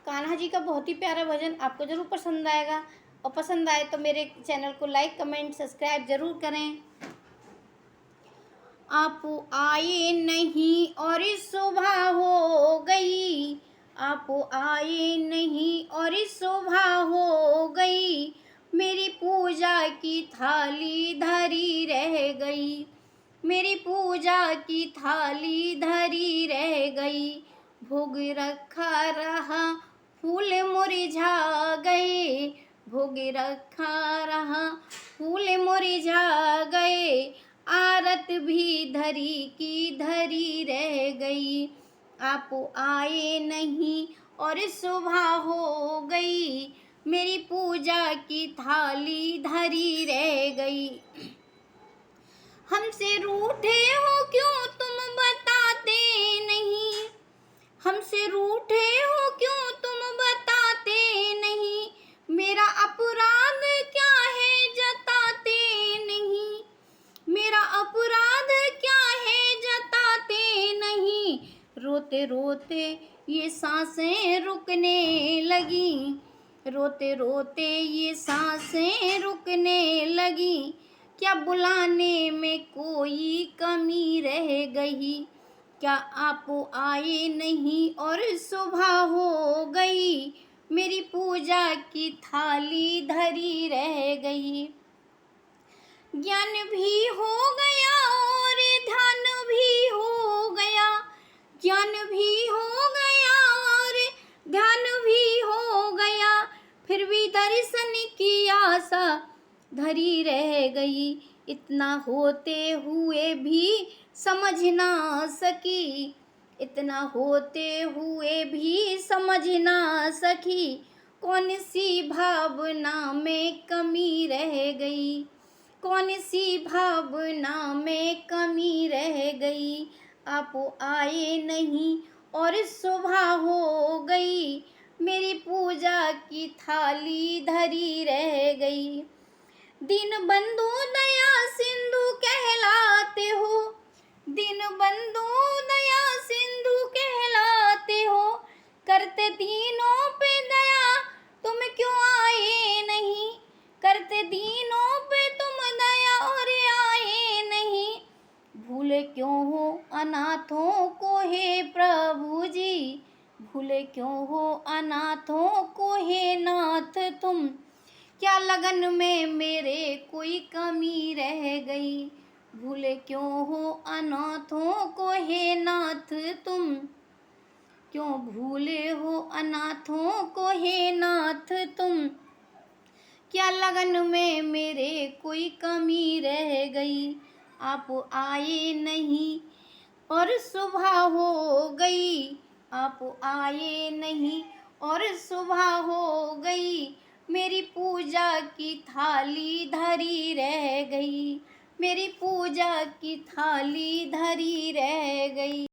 कान्हा जी का बहुत ही प्यारा भजन आपको ज़रूर पसंद आएगा, और पसंद आए तो मेरे चैनल को लाइक, कमेंट, सब्सक्राइब ज़रूर करें। आप आए नहीं और सुबह हो गई, आप आए नहीं और सुबह हो गई, मेरी पूजा की थाली धरी रह गई, मेरी पूजा की थाली धरी रह गई। भोग रखा रहा फूल मुरझा गए, भोग रखा रहा फूल मुरझा गए, आरत भी धरी की धरी रह गई। आप आए नहीं और सुबह हो गई, मेरी पूजा की थाली धरी रह गई। हमसे रूठे हो क्यों तुम बताते नहीं, हमसे रूठे हो क्यों तुम बताते नहीं, मेरा अपराध क्या है जताते नहीं, मेरा अपराध क्या है जताते नहीं। रोते रोते ये सांसें रुकने लगी, रोते रोते ये सांसें रुकने लगी, क्या बुलाने में कोई कमी रह गई, क्या आप आए नहीं और सुबह हो गई, मेरी पूजा की थाली धरी रह गई। ज्ञान भी हो गया और ध्यान भी हो गया, ज्ञान भी हो गया और ध्यान भी हो गया, फिर भी दर्शन की आशा धरी रह गई। इतना होते हुए भी समझ ना सकी, इतना होते हुए भी समझ ना सकी, कौन सी भावना में कमी रह गई, कौन सी भावना में कमी रह गई। आप आए नहीं और सुबह हो गई, मेरी पूजा की थाली धरी रह गई। दीनबंधु दया सिंधु कहलाते हो, दीनबंधु दया सिंधु कहलाते हो, करते दीनों पे दया तुम क्यों आए नहीं, करते दीनों पे तुम दया और आए नहीं। भूले क्यों हो अनाथों को हे प्रभु जी, भूले क्यों हो अनाथों को हे नाथ तुम, क्या लगन में मेरे कोई कमी रह गई, भूले क्यों हो अनाथों को हे नाथ तुम, क्यों भूले हो अनाथों को हे नाथ तुम, क्या लगन में मेरे कोई कमी रह गई। आप आए नहीं और सुबह हो गई, आप आए नहीं और सुबह हो गई, मेरी पूजा की थाली धरी रह गई, मेरी पूजा की थाली धरी रह गई।